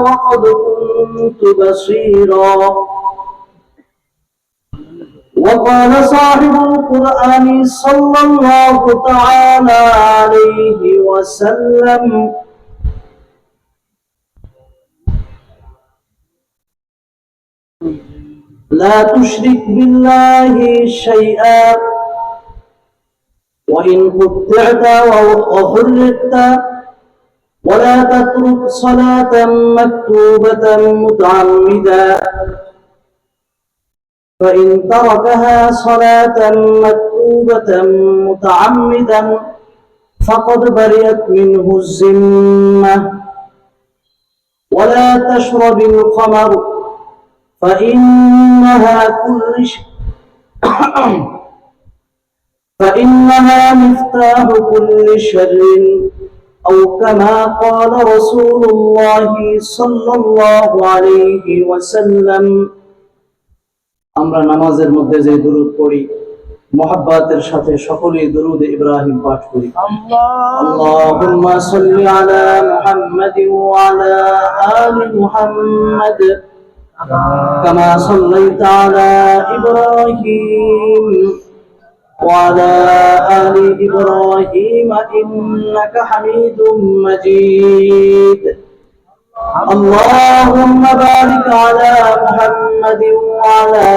وقد كنت بصيرا. وقال صاحب القرآن صلى الله تعالى عليه وسلم: لا تشرك بالله شيئا وإن قطعت وحرقت ولا تترك صلاة مكتوبة متعمدا فإن تركها صلاة مكتوبة متعمدا فقد برئت منه الذمة. ولا تشرب الخمر فإنها مفتاح كل شر أو كما قال رسول الله صلى الله عليه وسلم. আমরা নামাজের মধ্যে যে দুরূদ পড়ি, মুহাব্বতের সাথে সকলেই দুরূদ ইব্রাহিম পাঠ করি। আল্লাহুম্মা সাল্লি আলা মুহাম্মাদিন ওয়া আলা আলি মুহাম্মাদ কামা সাল্লাইতা আলা ইব্রাহিম ওয়া আলা আলি ইব্রাহিম ইন্নাকা হামিদুম মাজিদ। اللهم بارك على محمد وعلى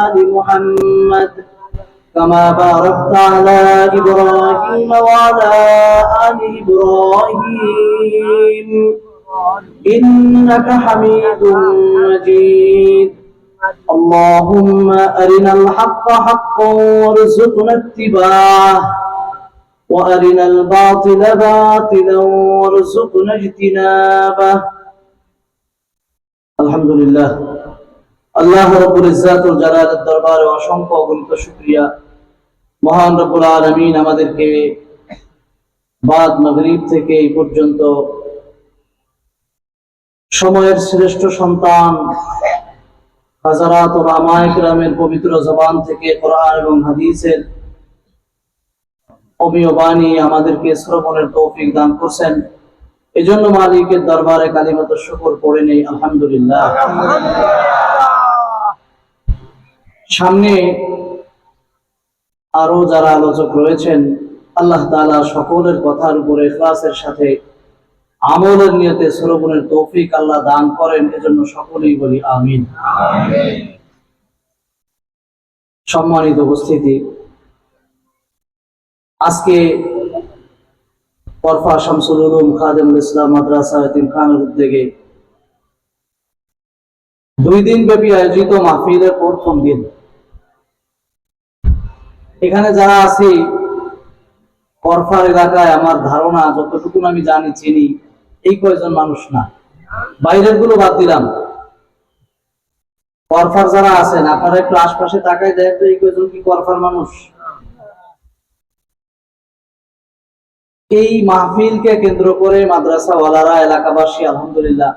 آل محمد كما باركت على إبراهيم وعلى آل إبراهيم إنك حميد مجيد. اللهم أرنا الحق حقا وارزقنا اتباعه وأرنا الباطل باطلا وارزقنا اجتنابه. আলহামদুলিল্লাহ, আল্লাহ রাব্বুল ইজ্জাত ওয়াল জালালের দরবারে অসংখ্য অগণিত শুকরিয়া। মহান রব্বুল আলামিন আমাদেরকে বাদ মাগরিব থেকে এই পর্যন্ত সময়ের শ্রেষ্ঠ সন্তান হাজারাত উলামায়ে কিরামের পবিত্র জবান থেকে কোরআন এবং হাদিসের অমীয় বাণী আমাদেরকে শ্রবণের তৌফিক দান করছেন। এজন্য মালিকের দরবারে কালিমাতুশ শুকর পড়ে নেই আলহামদুলিল্লাহ। সামনে আরো যারা আলোচক রয়েছেন, আল্লাহ তাআলা সকলের কথার উপরে ইখলাসের সাথে আমলের নিয়তে শ্রবণের তৌফিক আল্লাহ দান করেন, এজন্য সকলেই বলি আমিন। সম্মানিত উপস্থিতি, আজকে পরফা শামসুল উলুম খাদেমুল ইসলাম মাদ্রাসা এতিমখানার উদ্যোগে 2 দিন ব্যাপী আয়োজিত মাহফিলের প্রথম দিন। এখানে যারা আছি পরফার এলাকায় আমার ধারণা যতটুকু আমি জানি চিনি এই কয়জন মানুষ না, বাইরের গুলো বাদ দিলাম। পরফার যারা আছেন আপনারা একটু আশপাশে তাকাই দেখেন তো এই কয়জন কি পরফার মানুষ। এই মাহফিলকে কেন্দ্র করে মাদ্রাসাওয়ালারা এলাকাবাসী আলহামদুলিল্লাহ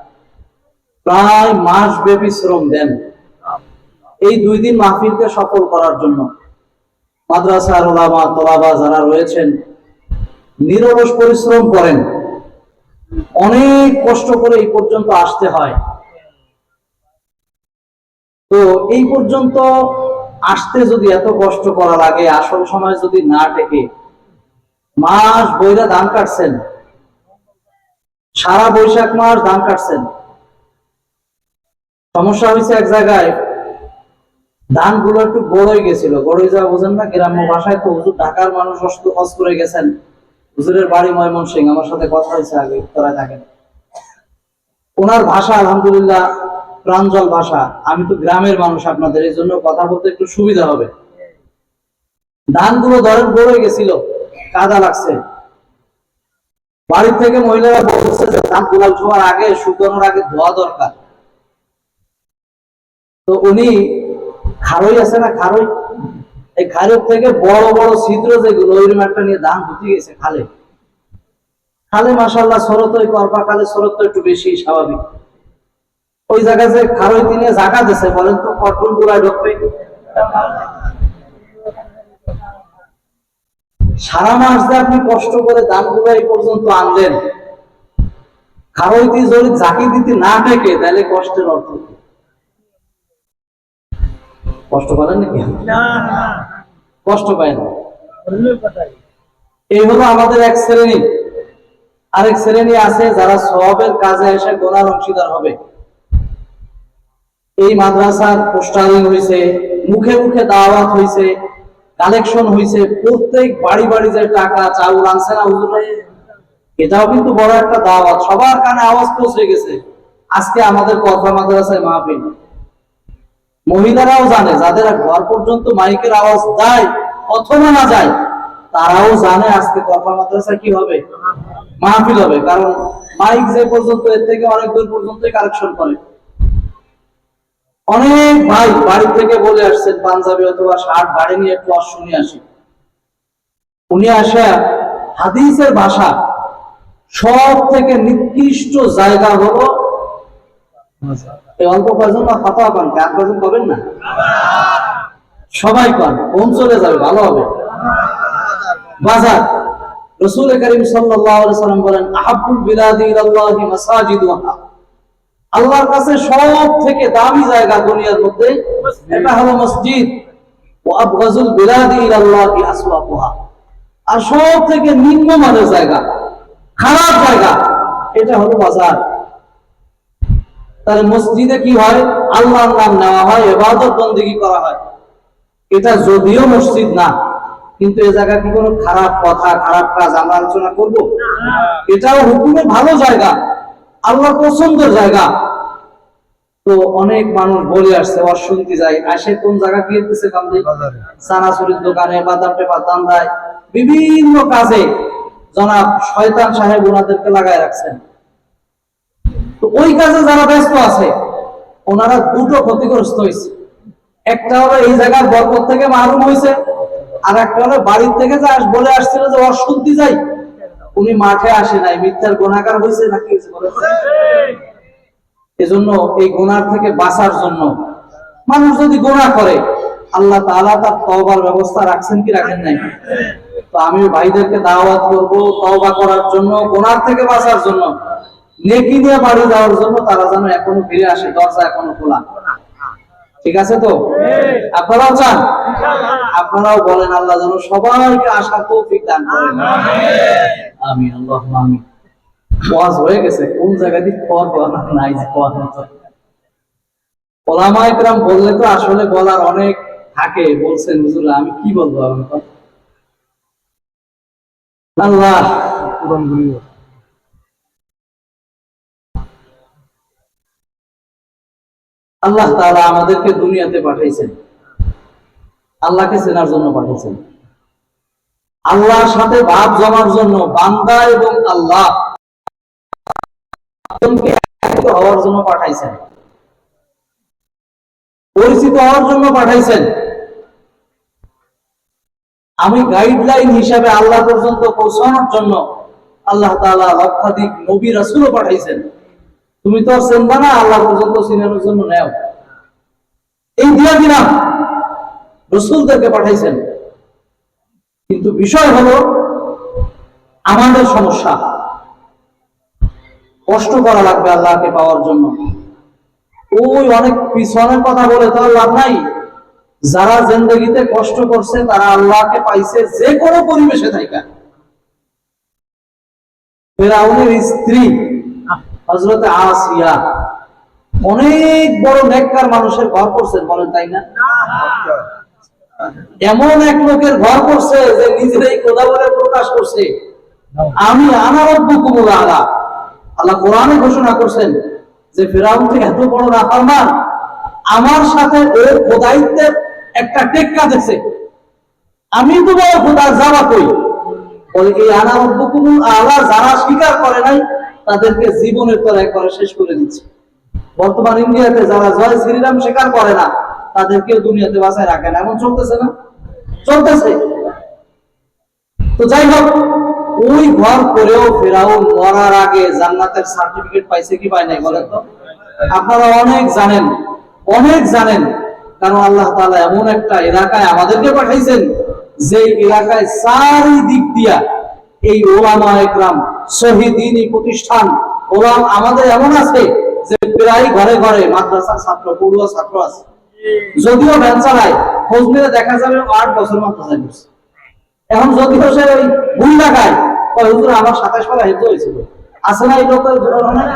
প্রায় মাস ব্যাপী শ্রম দেন এই 2 দিন মাহফিলকে সফল করার জন্য। মাদ্রাসার উলামা তলাবা যারা রয়েছেন নিরলস পরিশ্রম করেন, অনেক কষ্ট করে এই পর্যন্ত আসতে হয়। তো এই পর্যন্ত আসতে যদি এত কষ্ট করা লাগে, আসল সময় যদি না টেকে, মাস বইরা ধান কাটছেন, সারা বৈশাখ মাস ধান কাটছেন। সমস্যা হয়েছে এক জায়গায়, ধানগুলো একটু বড়ই গেছিল। বড়ই যাওয়া বোঝেন না, গ্রাম্য ভাষায় তো হুজুর ঢাকার মানুষ অস করে গেছেন। হুজুরের বাড়ি ময়মনসিংহ, আমার সাথে কথা হয়েছে আগে, তোরা থাকেন। ওনার ভাষা আলহামদুলিল্লাহ প্রাঞ্জল ভাষা। আমি তো গ্রামের মানুষ, আপনাদের এই জন্য কথা বলতে একটু সুবিধা হবে। ধানগুলো ধরেন বড়ই গেছিল, কাদা লাগছে। বাড়ি থেকে মহিলারা বলছে যে ধান গোলাপ ছোঁয়ার আগে, শুকানোর আগে ধোয়া দরকার। তো উনি খারই আছে না, খারই, এই খারের থেকে বড় বড় ছিদ্র যেগুলো, ওই একটা নিয়ে ধান ধুতে গেছে খালে। খালে মাশাআল্লাহ স্রোত, ওই করপা কালে স্রোত তো একটু বেশি স্বাভাবিক। ওই জায়গায় যে খারই তিনি জায়গা দিছে, বলেন তো পটল গুলায় ঢুকবে। সারা মাস যে আপনি কষ্ট করে ধানগুলো এই পর্যন্ত আনলেন, খারইতি যদি জাকি দিতে না থাকে তাহলে কষ্টের অর্থ কি? কষ্ট পারেন নাকি? কষ্ট পায় না। এই হলো আমাদের এক শ্রেণী। আরেক শ্রেণী আছে যারা সওয়াবের কাজে এসে গুনার অংশীদার হবে। এই মাদ্রাসার পোস্টারিং হয়েছে, মুখে মুখে দাওয়াত হয়েছে, কালেকশন হয়েছে, প্রত্যেক বাড়ি বাড়ি যে টাকা চাউল আনছে না হুজুর, এটাও কিন্তু বড় একটা দাওয়াত, সবার কানে আওয়াজ পৌঁছে গেছে। আজকে আমাদের কথা মাদ্রাসায় মাহফিল, মহিলারাও জানে, যাদের ঘর পর্যন্ত মাইকের আওয়াজ দেয় অথবা না যায়, তারাও জানে আজকে কথা মাদ্রাসায় কি হবে, মাহফিল হবে। কারণ মাইক যে পর্যন্ত, এর থেকে অনেক দূর পর্যন্ত কালেকশন করে। অনেক ভাই বাড়ি থেকে বলে আসছেন পাঞ্জাবি অথবা শার্ট গাড়ি নিয়ে একটু শুনে আসি। উনি আসা হাদিসের ভাষা সব থেকে নিকৃষ্ট জায়গা হলো এই অল্প কয়জন না ফাতোয়া পান, আর কয়জন পাবেন না, সবাই পান, কোন চলে যাবে ভালো হবে বাজার। রাসূল করিম সাল্লাল্লাহু আলাইহি সাল্লাম বলেন, আহাব্বুল বিলাদি ইলাল্লাহি মাসাজিদুহা, আল্লাহর কাছে সব থেকে দামি জায়গা দুনিয়ার মধ্যে এটা হলো মসজিদ। ওয়া আবগাযুল বিলাদি ইলাল্লাহি আসওয়াকুহা, আর সব থেকে নিম্নমানের জায়গা, খারাপ জায়গা, এটা হলো বাজার। তাহলে মসজিদে কি হয়, আল্লাহর নাম নেওয়া হয়, ইবাদত বন্দেগী করা হয়। এটা যদিও মসজিদ না, কিন্তু এই জায়গা কি কোনো খারাপ কথা খারাপ কাজ আমরা আলোচনা করব? এটাও হুকুমে ভালো জায়গা, আল্লাহর পছন্দের জায়গা। তো অনেক মানুষ বলে আসছে, অশুনতে যায়, আসে কোন জায়গা গিয়েছে, চানাচুরির দোকানে, বাদাম টেপা দান্দায়, বিভিন্ন কাজে জনাব শয়তান সাহেব ওনাদেরকে লাগায় রাখছেন। তো ওই কাজে যারা ব্যস্ত আছে ওনারা দুটো ক্ষতিগ্রস্ত হয়েছে। একটা হলো এই জায়গার বরকত থেকে মাহরুম হয়েছে, আর একটা হলো বাড়ির থেকে যে বলে আসছিল যে অশুদ্ধি যাই, উনি মাঠে আসে নাই, মিথ্যার গুনাহগার হয়েছে নাকি বলেছে। এজন্য এই গুনাহ থেকে বাঁচার জন্য মানুষ যদি গুনাহ করে, আল্লাহ তাআলা তার তওবার ব্যবস্থা রাখছেন কি রাখেন নাই? তো আমি ভাইদেরকে দাওয়াত করব তওবা করার জন্য, গুনাহ থেকে বাঁচার জন্য, নেকি নিয়ে বাড়ি যাওয়ার জন্য। তারা যেন এখনো ফিরে আসে, দরজা এখনো খোলা। ঠিক আছে তো? আপনারাও চান? আপনারাও বলেন আল্লাহ যেন সবাইকে আসার তৌফিক দান করেন। আমিন, আল্লাহুম্মা আমিন। ওয়াজ হয়ে গেছে, কোন জায়গা দিয়ে পড়বো নাই পড়ার মতো। ওলামায়ে কেরাম বললে তো আসলে বলার অনেক থাকে, বলছেন হুজুর আমি কি বলবো আল্লাহ। আল্লাহ তাআলা আমাদেরকে দুনিয়াতে পাঠাইছেন, আল্লাহকে চেনার জন্য পাঠাইছেন, আল্লাহর সাথে ভাব জমার জন্য, বান্দা এবং আল্লাহ হওয়ার জন্য পাঠাইছেন, পরিচিত হওয়ার জন্য পাঠাইছেন। আমি গাইডলাইন হিসাবে আল্লাহ পর্যন্ত পৌঁছানোর জন্য আল্লাহ তাআলা লক্ষাধিক নবী রাসূলও পাঠাইছেন। তুমি তো চিনবা না, আল্লাহ পর্যন্ত চিনানোর জন্য নেও, এই দিয়া দিলাম, রাসূলদেরকে পাঠাইছেন। কিন্তু বিষয় হলো আমাদের সমস্যা, কষ্ট করা লাগবে আল্লাহকে পাওয়ার জন্য। ওই অনেক পিছনের কথা বলে তো লাভ নাই। যারা জিন্দেগিতে কষ্ট করছে তারা আল্লাহকে পাইছে যে কোনো পরিবেশে থাকা। ফিরআউনের স্ত্রী হযরত আসিয়া অনেক বড় নেককার মানুষের ঘর করছেন, বলেন তাই না? এমন এক লোকের ঘর করছে যে নিজেরাই খোদা বলে প্রকাশ করছে, আমি আনা রাব্বুকুমুল আলা। আল্লাহ কোরআনে ঘোষণা করছেন যে ফিরআউন তো এত বড় নাফরমান, আমার সাথে ওর খোদাইত্বের একটা টেক্কা দিয়েছে, আমি তো বড় খোদা, যাওয়া কই। বলে এই আনা রাব্বুকুমুল আলা যারা স্বীকার করে নাই তাদেরকে জীবনের তরে একবারে শেষ করে দিচ্ছে। বর্তমান ইন্ডিয়াতে যারা জয় শ্রীরাম স্বীকার করে না তাদেরকে দুনিয়াতে বাঁচায় রাখে না, এমন চলতেছে না? চলতেছে। তো যাই হোক, ওই ঘর করেও ফিরআউন মরার আগে জান্নাতের সার্টিফিকেট পাইছে কি পায় নাই বলেন তো? আপনারা অনেক জানেন, অনেক জানেন, কারণ আল্লাহ তাআলা এমন একটা এলাকায় আমাদেরকে পাঠাইছেন যে এলাকায় চারিদিক দিয়া এই ওলামায়ে কেরাম, শহীদ দ্বীনি প্রতিষ্ঠান, ওলাম আমাদের এমন আছে যে প্রায় ঘরে ঘরে মাদ্রাসার ছাত্র, পড়ুয়া ছাত্র আছে, যদিও ভ্যান চালায়, খোঁজ নিলে দেখা যাবে 8 বছর মাদ্রাসায় পড়ছে। এখন যদিও সে ওই ভুল লাগায়, হুজুর আমার 27 পারা হেঁটে হয়েছিল, আছে না এই লোকের ধরনের?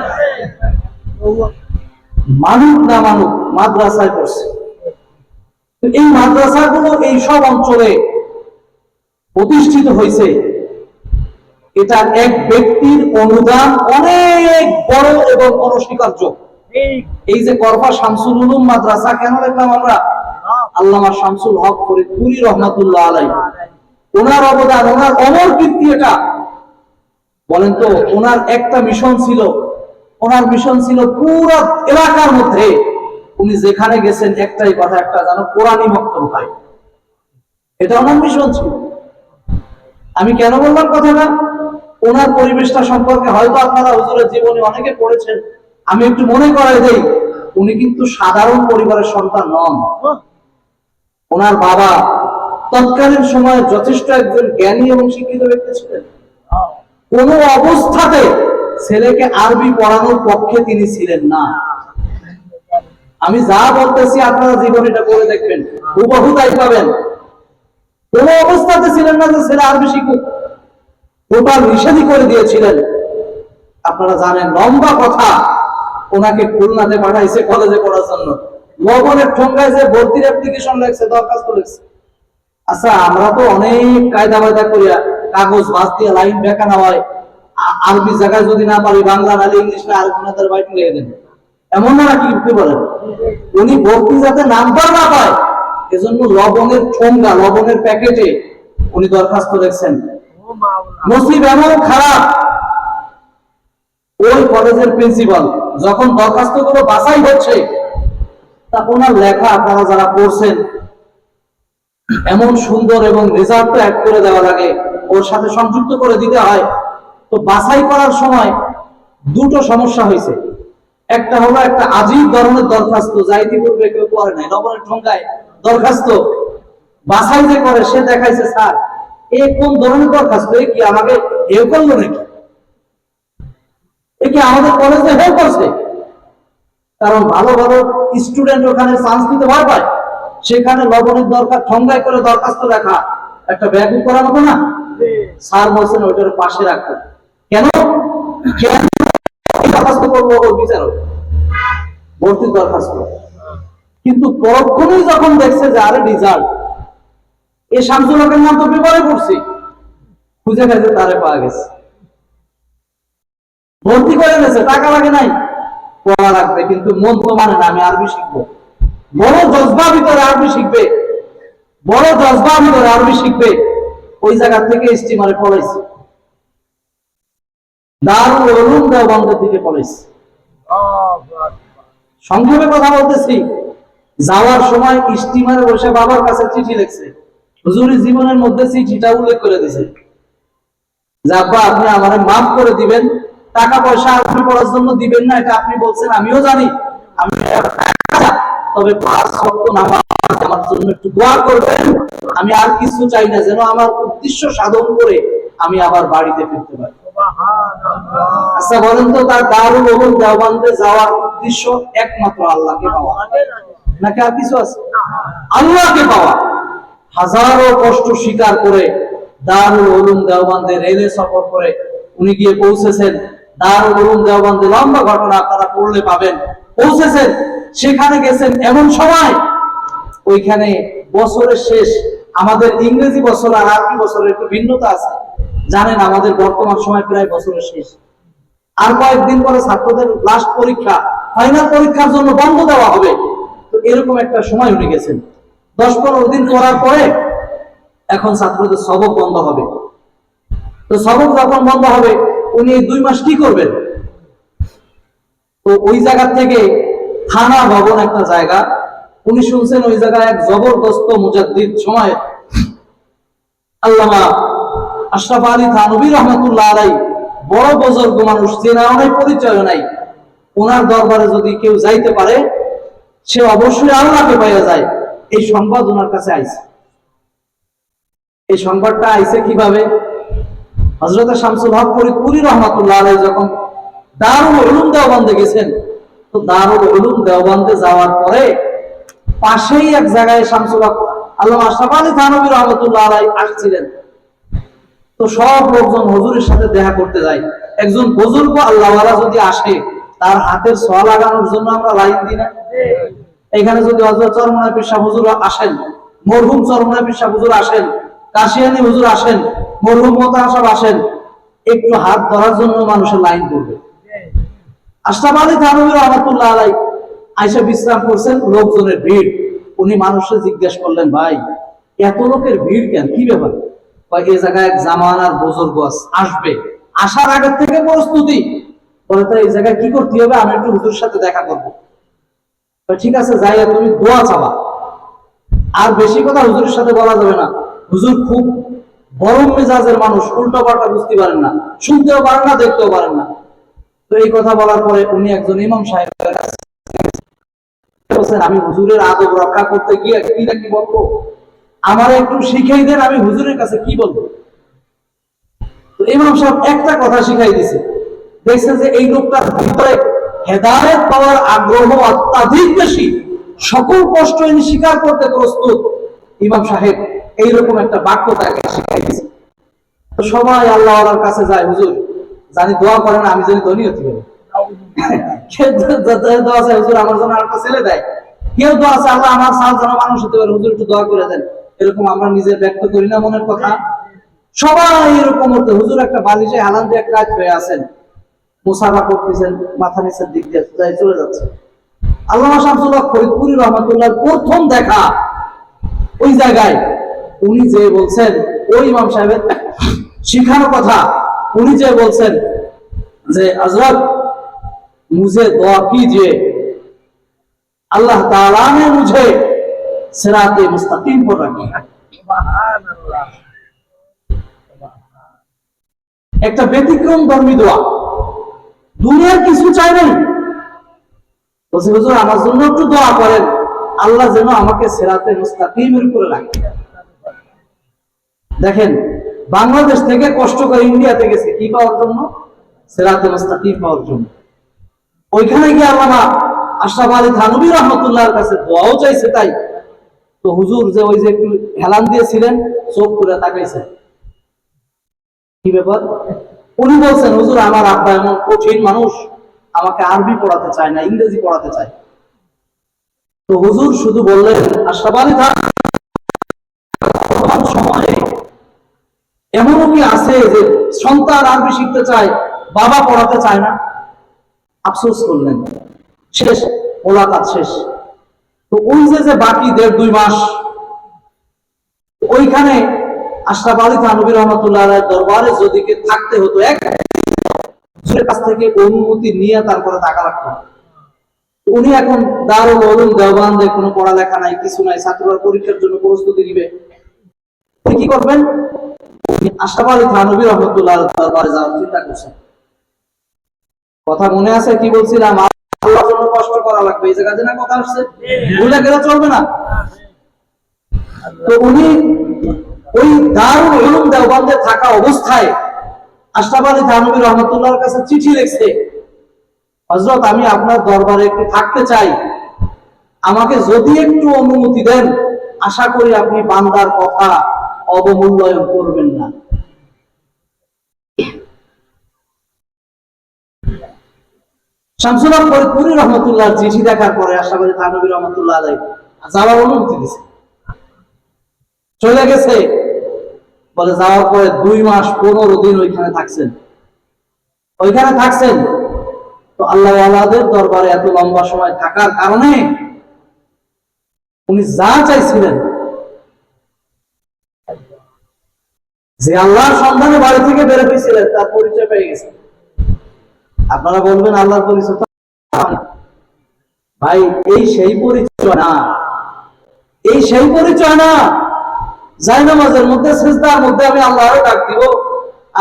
মানুষ না মানুষ মাদ্রাসায় পড়ছে। এই মাদ্রাসাগুলো এই সব অঞ্চলে প্রতিষ্ঠিত হয়েছে, এটা এক ব্যক্তির অনুদান অনেক বড় এবং অনস্বীকার্য। এই যে করফা শামসুল উলুম মাদ্রাসা কেন দেখলাম আমরা? আল্লামা শামসুল হক ফরিদপুরি রহমাতুল্লাহ আলাইহি, ওনার অবদান, ওনার অমর কীর্তি এটা। বলেন তো, ওনার একটা মিশন ছিল, ওনার মিশন ছিল পুরো এলাকার মধ্যে উনি যেখানে গেছেন একটাই কথা, একটা যেন কোরআনী বক্তব্য হয়, এটা ওনার মিশন ছিল। আমি কেন বললাম কথাটা? ওনার পরিবেশটা সম্পর্কে হয়তো আপনারা হুজুরের জীবনে অনেকে পড়েছেন, আমি একটু মনে করাই দেই, উনি কিন্তু সাধারণ পরিবারের সন্তান নন। ওনার বাবা তৎকালীন সময়ে যথেষ্ট একজন জ্ঞানী এবং শিক্ষিত ব্যক্তি ছিলেন। কোন অবস্থাতে ছেলেকে আরবি পড়ানোর পক্ষে তিনি ছিলেন না। আমি যা বলতেছি আপনারা জীবন এটা করে দেখবেন, হুবহু তাই পাবেন। কোন অবস্থাতে ছিলেন না যে ছেলে আরবি শিখুক, টোটাল নিষেধই করে দিয়েছিলেন। আপনারা জানেন, লম্বা কথা, ওনাকে খুলনাতে পাঠাইছে কলেজে পড়ার জন্য, লবণের ঠোঙ্গায় যে ভর্তির অ্যাপ্লিকেশন লেখছে, দরখাস্ত লেখছে। আচ্ছা, আমরা তো অনেক কায়দা বায়দা করিয়া কাগজ বাস দিয়ে লাইন বেঁকানো হয়, আরবি জায়গায় যদি না পারি, বাংলা নালে ইংলিশ না আরবি না, তার বাইক লিখে দেন, এমন না কি বলেন? উনি ভর্তি যাতে নাম্বার না পায়, এজন্য লবণের ঠোঙ্গা, লবণের প্যাকেটে উনি দরখাস্ত লেখছেন। নসিব এমন খারাপ, ওই কলেজের প্রিন্সিপাল যখন দরখাস্তগুলো বাছাই হচ্ছে, তা ওনার লেখা আপনারা যারা পড়ছেন, এমন সুন্দর এবং রেজাল্ট অ্যাড করে দেওয়া লাগে, ওর সাথে সংযুক্ত করে দিতে হয়। তো বাছাই করার সময় দুটো সমস্যা হয়েছে। একটা হলো একটা আজীব ধরনের দরখাস্ত, যা ইতিপূর্বে কেউ করে নাই, লবণের ঠোঙ্গায় দরখাস্ত। বাছাই যে করে সে দেখাইছে, স্যার এ কোন ধরনের দরখাস্ত, এ কি আমাকে হেউ করলো নাকি, এ কি আমাদের কলেজে হেউ করছে? কারণ ভালো ভালো স্টুডেন্ট ওখানে চান্স নিতে ভয় পায়, সেখানে লবণের দরকার ঠঙ্গায় করে দরখাস্ত লেখা একটা ব্যাগ করার মতো না। স্যার বলছেন ওইটার পাশে রাখতে। কেন দরখাস্ত করবো? ওর বিচারক ভর্তির দরখাস্ত। কিন্তু পরক্ষণেই যখন দেখছে যে আরে রেজাল্ট, এ শামসুল হকের নাম তো পেপারে পড়ছি, খুঁজে গেছে, তারে পাওয়া গেছে, ভর্তি করে গেছে, টাকা লাগে নাই, পড়া লাগবে, কিন্তু মন তো মানে না, আমি আরবি শিখবো। বড় জজবা ভিতরে আরবি শিখবে, বড় জজবা ভিতরে আরবি শিখবে, ওই জায়গা থেকে স্টিমারে পড়াইছে, দারুল উলুম দেওবন্দের দিকে পড়াইছে। সংক্ষেপে কথা বলতেছি, যাওয়ার সময় স্টিমারে বসে বাবার কাছে চিঠি লিখছে, হুজুরি জীবনের মধ্যে চিঠিটা উল্লেখ করে দিয়েছে যে আব্বা আপনি আমারে মাফ করে দিবেন, টাকা পয়সা আপনি পড়ার জন্য দিবেন না, এটা আপনি বলছেন, আমিও জানি, আমি তবে 5 ওয়াক্ত নামাজ আমার জন্য একটু দোয়া করবেন, আমি আর কিছু চাই না, যেন আমার উদ্দেশ্য সাধন করে আমি আবার বাড়িতে ফিরতে পারি। আচ্ছা বলেন তো, তার দারুল উলুম দেওবন্দে যাওয়ার উদ্দেশ্য একমাত্র আল্লাহকে পাওয়া, নাকি আর কিছু আছে? আল্লাহকে পাওয়া। হাজারো কষ্ট স্বীকার করে দারুল উলুম দেওবন্দে রেলে সফর করে উনি গিয়ে পৌঁছেছেন। দারুল উলুম দেওবন্দে লম্বা ঘটনা আপনারা পড়লে পাবেন। পৌঁছেছেন, সেখানে গেছেন এমন সময়, ওইখানে বছরের শেষ, আমাদের ইংরেজি বছর আর আরবি বছরের একটু ভিন্নতা আছে, জানেন আমাদের বর্তমান সময় প্রায় বছরের শেষ, আর কয়েকদিন পরে ছাত্রদের লাস্ট পরীক্ষা, ফাইনাল পরীক্ষার জন্য বন্ধ দেওয়া হবে। তো এরকম একটা সময় উঠে গেছেন, 10-15 দিন করার পরে এখন ছাত্রদের সবক বন্ধ হবে। তো সবক যখন বন্ধ হবে, উনি এই 2 মাস কি করবেন? তো ওই জায়গা থেকে থানা ভবন একটা জায়গা, উনি শুনছেন ওই জায়গায় এক জবরদস্ত মুজাদ্দিদ সময় আল্লামা আশরাফ আলী থানভী রহমাতুল্লাহ আলাইহি, বড় বুজুর্গ মানুষ, চেনা নাই, পরিচয় নাই, ওনার দরবারে যদি কেউ যাইতে পারে সে অবশ্যই আল্লাহকে পাইয়া যায়। এই সংবাদ ওনার কাছে আইছে। এই সংবাদটা আইছে কিভাবে? হযরত শামসুল হক ফরিদপুরি রহমাতুল্লাহ আলাইহি যখন দারুল উলুম দেওবন্দে গেছেন। তো দারুল উলুম দেওবন্দে যাওয়ার পরে পাশেই এক জায়গায় শামসুল হক আল্লামা আশরাফ আলী থানভী রহমতুল্লাহ আলাইহি আসছিলেন। তো সব লোকজন হুজুরের সাথে দেখা করতে যায়। একজন বুজুর্গ আল্লাহওয়ালা যদি আসে, তার হাতের ছোঁয়া লাগানোর জন্য আমরা লাইন দিই না? এখানে যদি হযরত চরমনাই পীর সাহেব হুজুর আসেন, মরহুম চরমনাই পীর সাহেব হুজুর আসেন, কাশিয়ানী হুজুর আসেন, মরহুম মোতাহার সাহেব আসেন, একটু হাত ধরার জন্য মানুষের লাইন করবে। আশরাফ আলী থানভী রহমতুল্লাহ আলাইহি আয়েশা বিশ্রাম করছেন, লোকজনের ভিড়। উনি মানুষকে জিজ্ঞেস করলেন, ভাই এত লোকের ভিড় কেন, কি ব্যাপার? এই জায়গায় এক জামানার বুজুর্গ আসবে, আসার আগের থেকে প্রস্তুতি। বলে তো এই জায়গায় কি করতে হবে, আমি একটু হুজুরের সাথে দেখা করবো। ঠিক আছে, যাইয়া তুমি দোয়া চাবা। আর বেশি কথা হুজুরের সাথে বলা যাবে না, হুজুর খুব গরম মেজাজের মানুষ, উল্টো পাল্টা বুঝতে পারেন না, শুনতেও পারেন না, দেখতেও পারেন না। তো এই কথা বলার পরে উনি একজন ইমাম সাহেবের কাছে বলছেন, আমি হুজুরের আদব রক্ষা করতে গিয়ে কি না কি বলবো, আমার একটু শিখাই দেন, আমি হুজুরের কাছে কি বলবো। তো ইমাম সাহেব একটা কথা শিখাই দিছে, দেখছেন যে এই লোকটার ভিতরে হেদায়েত পাওয়ার আগ্রহ অত্যাধিক বেশি, সকল কষ্ট ইনি স্বীকার করতে প্রস্তুত। ইমাম সাহেব এইরকম একটা বাক্য তাকে শিখাই দিছে। তো সবাই আল্লাহর কাছে যায়, হুজুর জানি দোয়া করেন, আমি জানি ধনী হতে পারি। কেউ দোয়া চায় হুজুর আমার জন্য আরেকটা ছেলে দেয়, কেউ দোয়া চায় আল্লাহ আমার সাল যেন মানুষ হতে পারে, হুজুর একটু দোয়া করে দেন। এরকম আমরা নিজে ব্যক্ত করি না মনের কথা? সবাই এরকম হতে, হুজুর একটা বালিশে হালান দিয়ে কাজ হয়ে আছেন, মুসাফা করতেছেন, মাথা নিচের দিক দিয়ে চলে যাচ্ছে। আল্লামা শামসুল হক ফরিদপুরি রহমতুল্লাহর প্রথম দেখা ওই জায়গায়। উনি যে বলছেন, ওই ইমাম সাহেবের শিখানো কথা, উনি যে বলছেন যে হযরত मुझे दुआ कीजिए अल्लाह ताला ने मुझे सिराते मुस्तकीम पर रखी। একটা ব্যতিক্রম ধর্মী দোয়া, দুনিয়ার কিছু চাই নাই। বলছে হুজুর আমার জন্য একটু দোয়া করেন, আল্লাহ যেন আমাকে সিরাতে মুস্তাকিমের উপরে রাখে। দেখেন, বাংলাদেশ থেকে কষ্ট করে ইন্ডিয়াতে গেছে কি পাওয়ার জন্য? সিরাতে মুস্তাকিম পাওয়ার জন্য। ওইখানে গিয়ে আল্লামা আশরাফ আলী থানভী রহমতুল্লাহর কাছে দোয়াও চাইছে। তাই তো হুজুর যে ওই যে একটু হেলান দিয়েছিলেন, চোখ করে তাকাইছে, কি ব্যাপার? উনি বলছেন, হুজুর আমার আব্বা এমন কঠিন মানুষ, আমাকে আরবি পড়াতে চায় না, ইংরেজি পড়াতে চায়। তো হুজুর শুধু বললেন, আশরাফ আলী সময়ে এমনও কি আছে যে সন্তান আরবি শিখতে চায়, বাবা পড়াতে চায় না? আফসোস করলেন। শেষ, মোলাকাত শেষ। তো ওই যে বাকি 1.5-2 মাস ওইখানে আশরাফ আলী থানভী রহমতুল্লাহ আলাইহির দরবারে যদি থাকতে হতো, এক হুজুরের কাছ থেকে অনুমতি নিয়ে তারপরে টাকা লাগতো। উনি এখন দারুল উলুম দেওবন্দে কোনো পড়ালেখা নাই, কিছু নাই, ছাত্ররা পরীক্ষার জন্য প্রস্তুতি নিবে, কি করবেন? আশরাফ আলী থানভী রহমতুল্লাহ দরবারে যাওয়ার চিন্তা করছেন। কথা মনে আছে কি বলছিলাম? আল্লাহর জন্য কষ্ট করা লাগবে, এই জায়গাতে না কথা আসছে, ভুলে গেলে চলবে না। তো উনি ওই দারুল উলুম দেওবন্দে থাকা অবস্থায় আশরাফ আলী থানভী রহমতুল্লাহর কাছে চিঠি লিখছে, হযরত আমি আপনার দরবারে একটু থাকতে চাই, আমাকে যদি একটু অনুমতি দেন, আশা করি আপনি বান্দার কথা অবমূল্যায়ন করবেন না। শামসুল হক ফরিদপুরি রহমতুল্লাহর চিঠি দেখার পরে আশরাফ আলী থানভী রহমতুল্লাহ আলাইহি যাওয়ার অনুমতি দিয়েছে, চলে গেছে। বলে যাওয়ার পরে 2 মাস 15 দিন ওইখানে থাকছেন। তো আল্লাহ ওয়ালাদের দরবারে এত লম্বা সময় থাকার কারণে উনি যা চাইছিলেন, যে আল্লাহর সন্ধানে বাড়ি থেকে বের হয়েছিলেন, তার পরিচয় পেয়ে গেছে। আপনারা বলবেন আল্লাহর পরিচয়, ভাই এই সেই পরিচয় না, এই সেই পরিচয় না। জায়নামাজের মধ্যে, সিজদার মধ্যে আমি আল্লাহরে ডাক দিব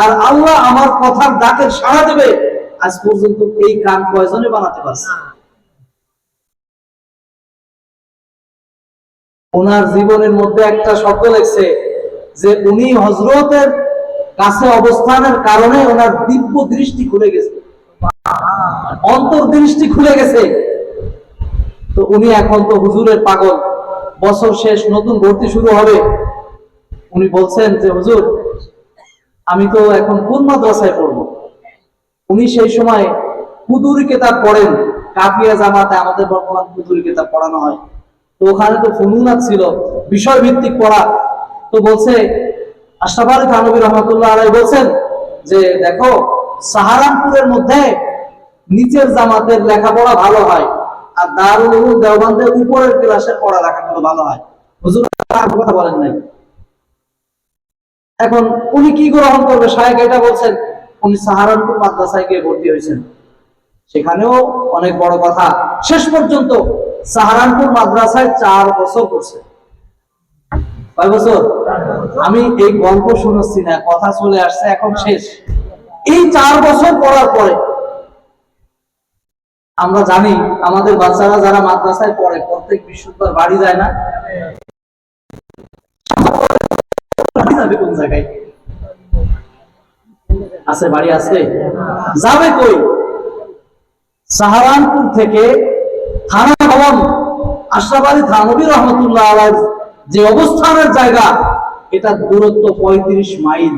আর আল্লাহ আমার কথার ডাকের সাড়া দেবে। আজ পর্যন্ত এই কান কয়জনে বানাতে পারছে? ওনার জীবনের মধ্যে একটা শব্দ লেখছে যে উনি হযরতের কাছে অবস্থানের কারণে ওনার দিব্য দৃষ্টি খুলে গেছে। অন্তর্দৃষ্টি খুলে গেছে। তো উনি এখন তো হুজুরের পাগল, বছর শেষ, নতুন ভর্তি শুরু হবে। উনি বলছেন যে হুজুর, আমি তো এখন কোন মাদ্রাসায় পড়বো? উনি সেই সময় কুদুরি কিতাব পড়েন, কাফিয়া জামাতে আমাদের বর্তমান কুদুরি কিতাব পড়ানো হয়। তো ওখানে তো ফুনুনাত ছিল, বিষয় ভিত্তিক পড়া। তো বলছে, আশরাফ আলী থানভী রহমতুল্লাহ আলাইহি বলছেন যে দেখো, সাহারানপুরের মধ্যে নিচের জামাতের লেখাপড়া ভালো হয়, আর দারুল উলুম দেওবন্দের উপরের ক্লাসের পড়া লেখাগুলো ভালো হয়। হুজুর কথা বলেন নাই। এখন উনি কি গ্রহণ করবে? শায়েখ এটা বলছেন। উনি সাহারানপুর মাদ্রাসায় গিয়ে ভর্তি হয়েছেন, সেখানেও অনেক বড় কথা। শেষ পর্যন্ত সাহারানপুর মাদ্রাসায় 4 বছর করছে। কয় বছর? আমি এই গল্প শুনছি না, কথা চলে আসছে, এখন শেষ। এই 4 বছর পড়ার পরে আমরা জানি আমাদের বাচ্চারা যারা মাদ্রাসায় পড়ে প্রত্যেক বৃহস্পতিবার বাড়ি যায় না? যাবে কোন জায়গায়? আছে, বাড়ি আছে, যাবে কই? সাহারানপুর থেকে থানা ভবন আশরাফ আলী থানভী রহমতুল্লাহ আলাইহির যে অবস্থানের জায়গা, এটা দূরত্ব 35 মাইল।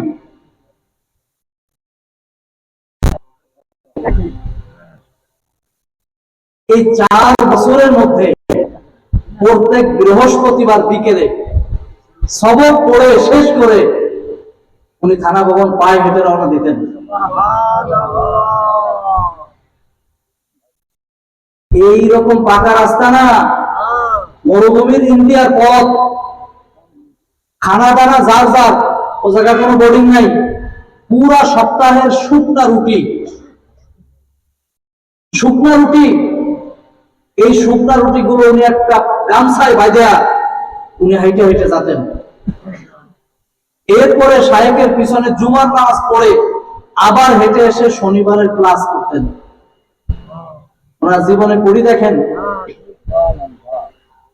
এই 4 বছরের মধ্যে প্রত্যেক বৃহস্পতিবার বিকেলে সবক পড়ে শেষ করে উনি থানা ভবন পায়ে হেঁটে রওনা দিতেন। এইরকম পাকা রাস্তা না, মরুভূমির ইন্ডিয়ার পথ, খানা দানা যার যার, ও জায়গায় কোনো বোর্ডিং নাই। পুরা সপ্তাহের শুকনা রুটি, এই শুকনা রুটি গুলো উনি একটা গামছায় বাঁধা উনি হাইটে হাইটে যেতেন। এরপরে শায়েখের পিছনে জুমার নামাজ পড়ে আবার হেঁটে এসে শনিবারের ক্লাস করতেন। ওনার জীবনে পড়ি দেখেন,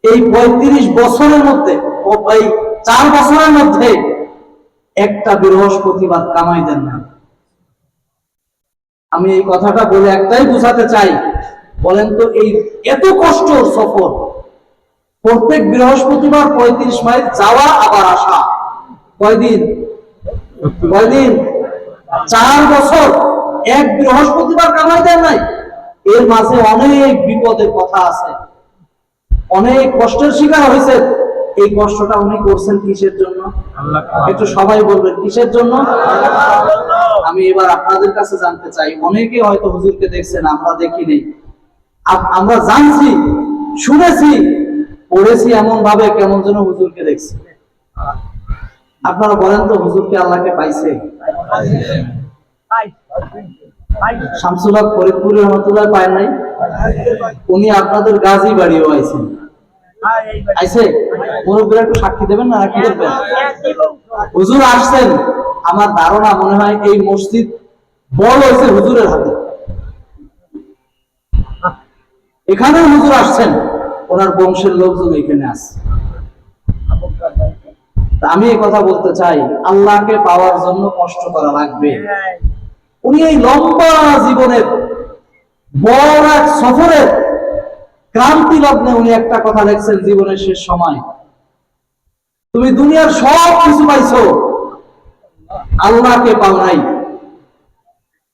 এই 35 বছরের মধ্যে, এই 4 বছরের মধ্যে একটা বৃহস্পতিবার কামাই দেন না। আমি এই কথাটা বলে একটাই বোঝাতে চাই, বলেন তো এই এত কষ্ট সফর, প্রত্যেক বৃহস্পতিবার 35 মাইল যাওয়া আবার আসা, কয়দিন? 4 বছর এক বৃহস্পতিবার কামাই দেন নাই। এর মাঝে অনেক বিপদের কথা আছে, অনেক কষ্টের শিকার হয়েছে। এই কষ্টটা উনি করছেন কিসের জন্য? একটু সবাই বলবেন কিসের জন্য? আমি এবার আপনাদের কাছে জানতে চাই, অনেকে হয়তো হুজুরকে দেখছেন, আমরা দেখিনি। আমরা জানছি, শুনেছি, পড়েছি এমন ভাবে কেমন যেন হুজুরকে দেখছি। আপনারা বলেন তো, হুজুরকে আল্লাহকে পাইছে? শামসুল হক ফরিদপুর রহমতুল্লাহ পায় নাই? উনি আপনাদের গাজী বাড়িও আইছেন, আইছে? মুরব্বীরা একটু সাক্ষী দেবেন না, কি করবেন? হুজুর আসছেন, আমার ধারণা মনে হয় এই মসজিদ বল হয়েছে হুজুরের হাতে। এখানেও হুজুর আসছেন, ওনার বংশের লোকজন এখানে আছে। আমি এই কথা বলতে চাই, আল্লাহকে পাওয়ার জন্য কষ্ট করা লাগবে। উনি এই লম্বা জীবনের বড় এক সফরের ক্রান্তি লগ্নে উনি একটা কথা লিখছেন জীবনের শেষ সময়, তুমি দুনিয়ার সব কিছু পাইছো, আল্লাহকে পাও নাই,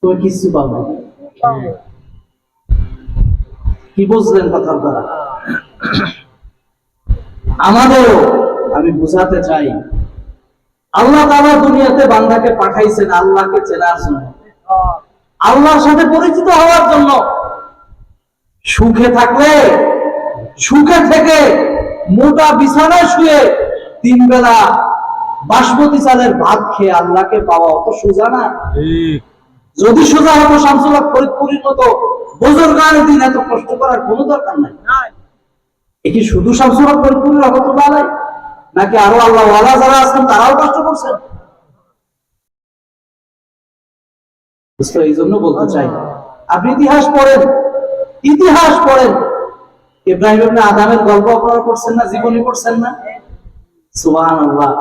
তুমি কিছু পাও নাই। কি বুঝলেন কথার দ্বারা? আমাদেরও আমি বুঝাতে চাই, আল্লাহ তাআলা দুনিয়াতে বান্দাকে পাঠাইছেন আল্লাহকে চেনার জন্য, আল্লাহর সাথে পরিচিত হওয়ার জন্য। সুখে থাকলে, সুখে থেকে মোটা বিছানায় শুয়ে 3 বেলা বাসমতি চালের ভাত খেয়ে আল্লাহকে পাওয়া অত সোজা না। যদি সোজা হতো, শামসুল হক ফরিদপুরের মতো বুজুর্গানের দিন এত কষ্ট করার কোনো দরকার নাই। এ কি শুধু শামসুল হক ফরিদপুরের রহমতুল্লাহ আলাইহি, নাকি আরো আল্লাহ ওয়ালা যারা আছেন তারাও কষ্ট করছেন? এই জন্য বলতে চাই, আপনি ইতিহাস পড়েন, ইব্রাহিম ইবনে আদমের গল্প আপনারা পড়ছেন না, জীবনী পড়ছেন না? সুবহানাল্লাহ,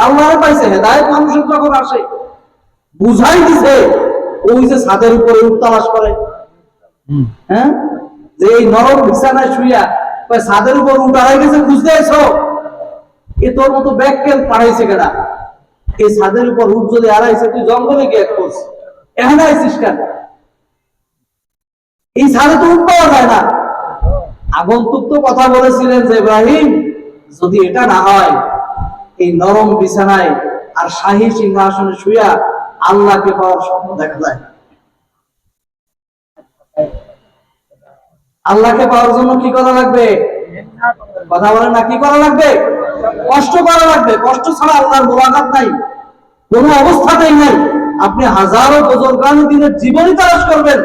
আল্লাহর পাইছে হেদায়েত মানুষের যখন আসে, বুঝাই দিছে, ওই যে ছাদের উপরে উঠতালাশ করে, হ্যাঁ, যে এই নরম বিছানায় শুইয়া ছাদের উপর উঠ আড়াই গেছে বুঝতে আইছো, এ তোর মতো ব্যাককেল পাঠাইছে কেনা? এই ছাদের উপর উঠ যদি আড়াইছে, তুই জঙ্গলে গিয়ে করছ, এখানে আইসিস কেন? এই ছাদে তো উঠ পাওয়া যায় না। আগন্তুক তো কথা বলেছিলেন যে ইব্রাহিম, যদি এটা না হয়, এই নরম বিছানায় আর শাহী সিংহাসনে শুইয়া আল্লাহকে পাওয়ার স্বপ্ন দেখা যায়। আল্লাহকে পাওয়ার জন্য কি করা লাগবে? কথা বলেন না, কি করা লাগবে? কষ্ট করা লাগবে। কষ্ট ছাড়া আল্লাহর মোলাকাত নাই, কোন অবস্থাতেই নাই। আপনি হাজারো বুজুর্গান দিনের জীবনই তালাশ করবেন,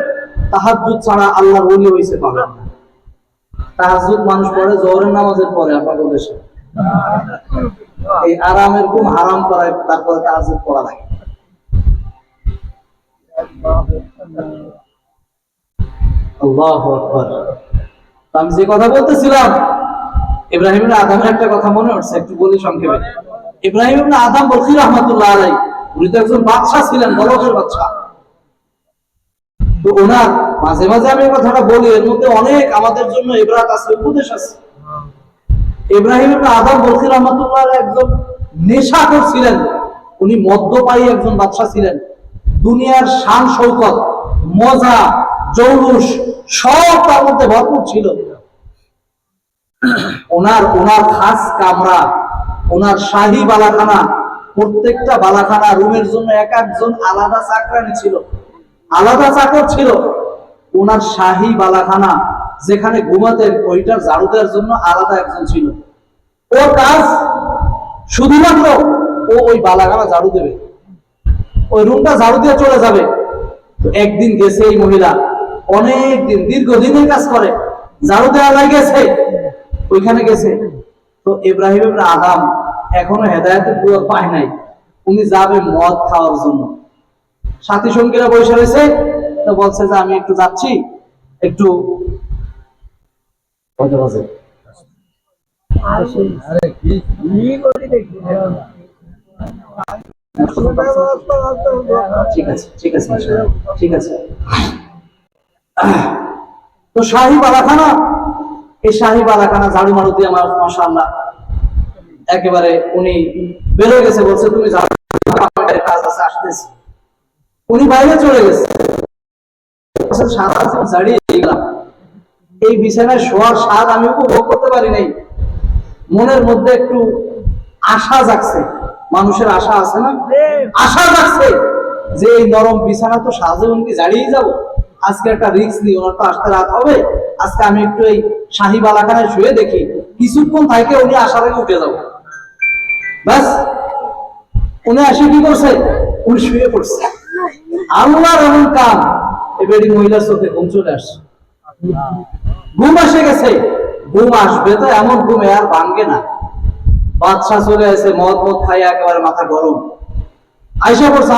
তাহাজ্জুদ ছাড়া আল্লাহর ওলি হইছে পাবেন না। তাহাজ্জুদ মানুষ পড়ে জোহরের নামাজের পরে আপনাদের দেশে, এই আরামের ঘুম হারাম করায় তারপরে তাহাজ্জুদ পড়া লাগে। আল্লাহু আকবার। আমি যে কথা বলতেছিলাম, ইব্রাহিম ইবনে আদমের একটা কথা মনে হচ্ছে, একটু বলি সংক্ষেপে। ইব্রাহিম ইবনে আদম বলখি রাহমাতুল্লাহ আলাইহি, উনি তো একজন বাদশা ছিলেন, বলকের বাদশা। তো ওনার মাঝে মাঝে আমি কথাটা বলি, এর মধ্যে অনেক আমাদের জন্য ইবরাত আছে, উপদেশ আছে। ইব্রাহিম ইবনে আদম বলখি রাহমাতুল্লাহ আলাইহি একজন নেশাখোর ছিলেন, উনি মদ্যপায়ী একজন বাদশা ছিলেন। দুনিয়ার শান শৌকত, মজা, জৌলুস সব তার মধ্যে ভরপুর ছিল। ওনার খাস কামরা, ওনার শাহী বালাখানা, প্রত্যেকটা বালাখানা রুমের জন্য এক একজন আলাদা চাকরানি ছিল, আলাদা চাকর ছিল। ওনার শাহী বালাখানা যেখানে ঘুমাতেন, ওইটার ঝাড়ু দেওয়ার জন্য আলাদা একজন ছিল। ওর কাজ শুধুমাত্র ও ওই বালাখানা ঝাড়ু দেবে, ওই রুমটা ঝাড়ু দিয়ে চলে যাবে। তো একদিন গেছে এই মহিলা, অনেক দিন দীর্ঘদিনের কাজ করে, ঝাড়ু দেওয়া লাগেছে, ওইখানে গেছে। তো ইব্রাহিম ইবনে আদম এখনো হেদায়েতের দুয়ার পায় নাই, উনি যাবে মদ খাওয়ার জন্য। সাথী সঙ্গীরা বসে রয়েছে, তো বলছে যে আমি একটু যাচ্ছি, একটু ঠিক আছে ঠিক আছে ঠিক আছে। তো শাহী বালাখানা, এই শাহী বালাখানা ঝাড়ু মারু দিয়ে আমার মাশাআল্লাহ একেবারে উনি বেরোয় গেছে, বলছে তুমি যাও, কাজ আছে, আসতেছি। উনি বাইরে চলে গেছে, এই বিছানায় শোয়ার স্বাদ আমি উপভোগ করতে পারি নাই। মনের মধ্যে একটু আশা জাগছে, মানুষের আশা আছে না, আশা জাগছে যে এই নরম বিছানা তো সাজে উনকি জাড়িয়ে যাবো, আজকে একটা রিস্ক নিই, ওনার তো আসতে রাত হবে, আজকে আমি একটু এই শাহী বালাখানায় শুয়ে দেখি, কিছুক্ষণ থাকে উনি আশা থেকে উঠে যাবো। ব্যাস, উনি আসে কি করছে, উনি শুয়ে পড়ছে। আল্লাহর এমন কাম, এবারে মহিলার চোখে ঘুম চলে আসছে, ঘুম এসে গেছে। ঘুম আসবে তো এমন ঘুম আর ভাঙ্গে না। বাদশা চলে আসে, মদ খাই একেবারে মাথা গরম, আইসা পড়ছে,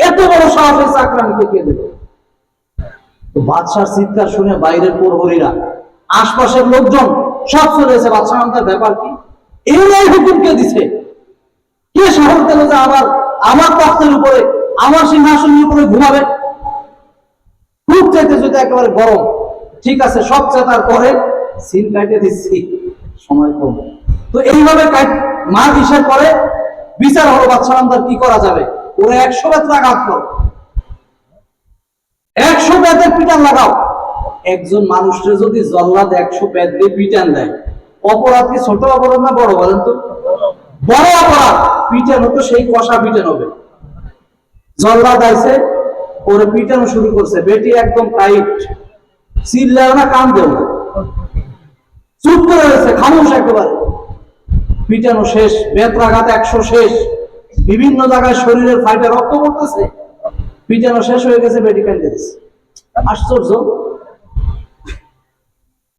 এত বড় সাহসের চাকরানিকে কে দেবে? বাদশার চিৎকার শুনে বাইরের প্রহরীরা, আশপাশের লোকজন সব চলে এসে, বাদশা আমাদের ব্যাপার কি, এই হুকুম কে দিছে? কে সাহস দিল যে আমার তখ্তের উপরে, আমার সিংহাসনের উপরে ঘুমাবে? খুব চাইতে যদি একেবারে গরম, ঠিক আছে সব চেতার পরে সিন কাটে দিচ্ছি, সময় কম। তো এইভাবে মা হিসাব করে বিচার হলো, বাদশা আমাদের কি করা যাবে? ওরা 100 বেত আঘাত করো, 100 বেতের পিটান লাগাও। একজন মানুষের যদি জল্লাদ 100 বেত দিয়ে পিটান দেয়, অপরাধ কি ছোট অপরাধ না বড় বলেন তো? বড় অপরাধ। পিটানো তো সেই কষা পিটান হবে। জল্লাদ আইছে, ওরে পিটানো শুরু করছে, বেটি একদম টাইট, চিল্লাও না, কান দেও না, চুপ করে রয়েছে, খামোশ একেবারে। পিটানো শেষ, বেত্রাঘাত 100 শেষ, বিভিন্ন জায়গায় শরীরের ফাইটে রক্ত পড়তেছে, পিটানো শেষ হয়ে গেছে, বেটি কান্দে দিচ্ছে। আশ্চর্য,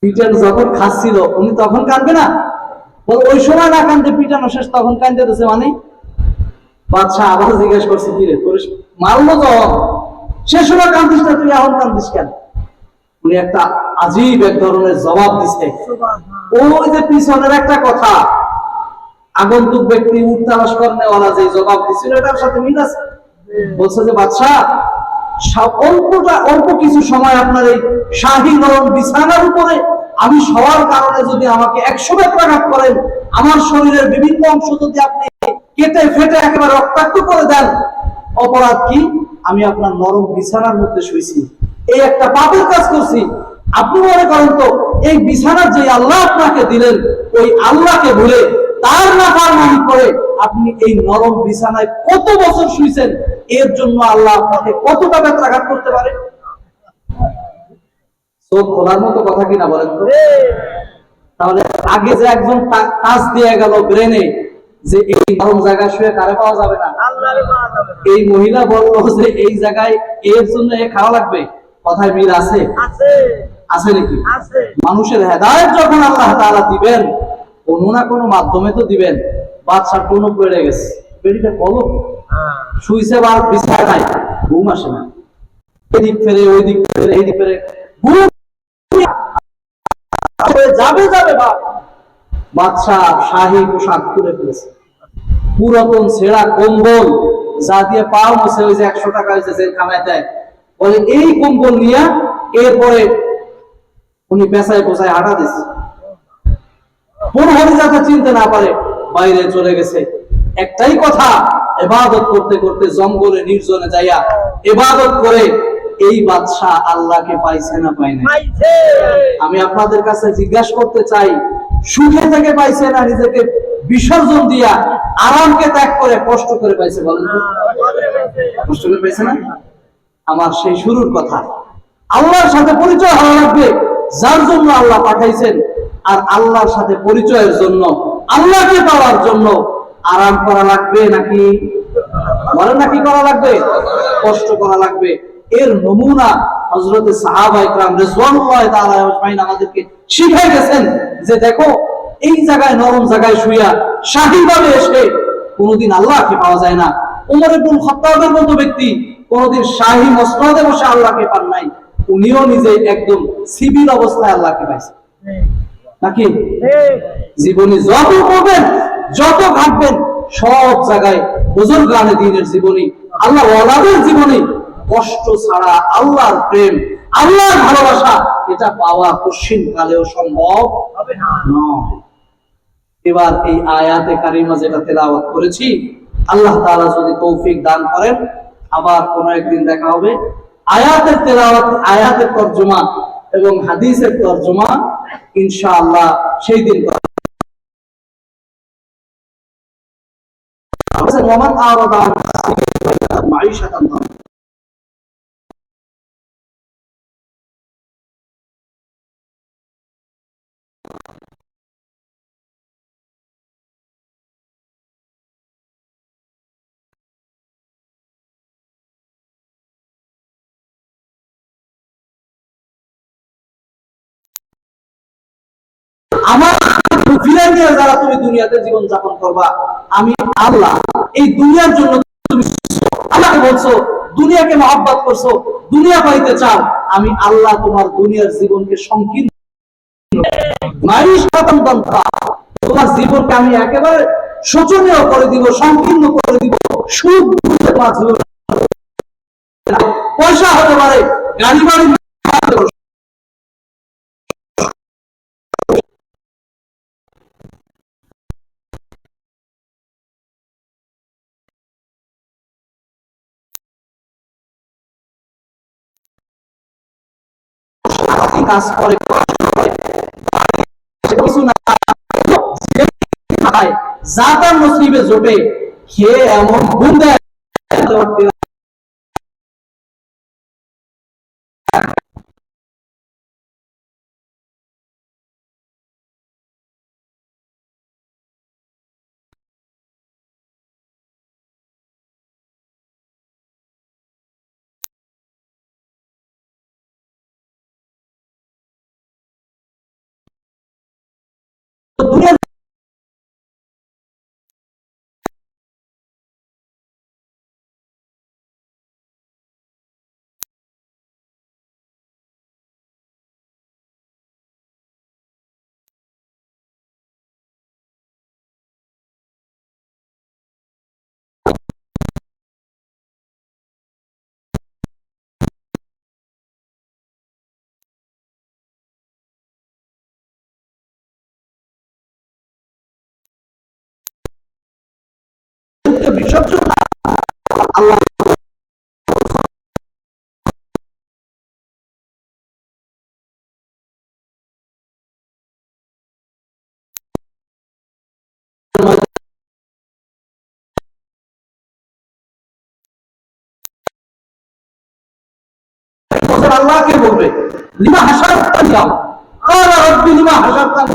পিটানো যখন খাচ্ছিল উনি তখন কাঁদবে না? বল ওই সময় না কান্দে, পিটানো শেষ তখন কান্দে দিচ্ছে মানে? বাদশা আবার জিজ্ঞেস করছে, কি রে তোর মারলো যখন, সে সময় কান্দিস না, তুই এখন কান্দিস কেন? উনি একটা আজীব এক ধরনের জবাব দিচ্ছে। ওই যে পিছনের একটা কথা, আগন্তুক ব্যক্তি উঠতালাস করেওয়ালা যে জবাব দিছিল, এটার সাথে মিল আছে। বলছে যে বাদশা, অল্প কিছু সময় আপনার এই শাহী নরম বিছানার উপরে আমি শোয়ার কারণে যদি আমাকে 100 বেত্রাঘাত করেন, আমার শরীরের বিভিন্ন অংশ যদি আপনি কেটে ফেটে একেবারে রক্তাক্ত করে দেন, অপরাধ কি? আমি আপনার নরম বিছানার মধ্যে শুয়েছি, এই একটা পাপের কাজ করছি। আপনি মনে করেন তো এই বিছানার যে আল্লাহ আপনাকে দিলেন, ওই আল্লাহকে ভুলে তার নাফরমানি করে আপনি এই নরম বিছানায় কত বছর শুয়েছেন, এর জন্য আল্লাহ আপনাকে কতটা বেত্রাঘাত করতে পারে? চোখ খোলার মতো কথা কিনা বলেন তো? তাহলে আগে যে একজন টাচ দিয়ে গেল ব্রেনে যে এই নরম জায়গায় শুয়ে কারে পাওয়া যাবে না, এই মহিলা বলল যে এই জায়গায় এর জন্য এ খাওয়া লাগবে, কথায় মিল আছে? আছে নাকি? মানুষের হেদায়েত যখন আল্লাহ তাআলা দিবেন, কোনো না কোনো মাধ্যমে তো দিবেন। বাচ্চার কোনো পড়ে গেছে, পেটিতে কলম শুইছে, বার বিছায় নাই, ঘুম আসে না, এদিক ফেরে ওই দিক ফেরে এই দিক ফেরে, ঘুম যাবে যাবে বা বাচ্চা শাহী পোশাক খুলে ফেলেছে, পুরাতন ছেঁড়া কম্বল যা দিয়ে পাও মুছে, ওই যে 100 টাকা হয়েছে জেলখানায় দেয়, বলে এই কম্বল নিয়ে এরপরে উনি পেশায় পোষায় হাঁটা দিচ্ছে, প্রহরী যাতে চিনতে না পারে বাইরে চলে গেছে। একটাই কথা, ইবাদত করতে করতে জঙ্গলে নির্জনে যাইয়া ইবাদত করে এই বাদশা আল্লাহকে পাইছে না পায় না? আমি আপনাদের কাছে জিজ্ঞাসা করতে চাই, সুখে থেকে পাইছে না নিজেকে বিসর্জন দিয়া আরামকে ত্যাগ করে কষ্ট করে পাইছে? বলেন তো, কষ্ট করে পাইছে না? আমার সেই শুরুর কথা, আল্লাহর সাথে পরিচয় হওয়া লাগবে যার জন্য আল্লাহ পাঠাইছেন, আর আল্লাহর সাথে পরিচয়ের জন্য, আল্লাহকে পাওয়ার জন্য আরাম করা লাগবে নাকি বলেন না, কি করা লাগবে? কষ্ট করা লাগবে। এর নমুনা হযরত সাহাবা ইকরাম রিজওয়ানুল্লাহি তাআলা আজমাইন আমাদেরকে শিখিয়ে গেছেন যে দেখো, এই জায়গায় নরম জায়গায় শুইয়া শাহীভাবে এসে কোনোদিন আল্লাহকে পাওয়া যায় না। ওমর ইবনে খাত্তাবের মতো ব্যক্তি কোনোদিন শাহী মসনদে বসে আল্লাহকে পান নাই, উনিও নিজে একদম সিভিল অবস্থায় আল্লাহকে পাইছেন নাকি? জীবনী যত করবেন, যত ঘাটবেন, সব জায়গায় বুজুর্গানে দ্বীনের জীবনী, আল্লাহ ওয়ালাদের জীবনী, কষ্ট ছাড়া আল্লাহর প্রেম, আল্লাহর ভালোবাসা এটা পাওয়া কঠিন কালেও সম্ভব নয়। এবার এই আয়াতে কারিমা যেটা তেলাওয়াত করেছি, আল্লাহ তাআলা যদি তৌফিক দান করেন আবার কোন একদিন দেখা হবে। আয়াতের তেলাওয়াত, আয়াতের তরজমা এবং হাদিসের তরজমা ইনশাআল্লাহ সেই দিন ওমান আরাদা মাঈশাতান। আমার ফিরে নিয়ে যারা তুমি দুনিয়াতে জীবন যাপন করবা, আমি আল্লাহ এই দুনিয়ার জন্য তুমি আল্লাহকে বলছো, দুনিয়াকে মহব্বত করছো, দুনিয়া পাইতে চাও, আমি আল্লাহ তোমার দুনিয়ার জীবনকে সংকীর্ণ, তোমার জীবনকে আমি একেবারে শোচনীয় করে দিব, সংকীর্ণ করে দিব। সুখ পয়সা হতে পারে, গাড়ি বাড়ি কাজ করে, কিছু না যা তার নসিবে জোটে, খেয়ে এমন ঘুম দেয় দুনিয়া আল্লাহকে বলবে লিমা হাসারতানি ক্বালা রাব্বি লিমা হাসারতানি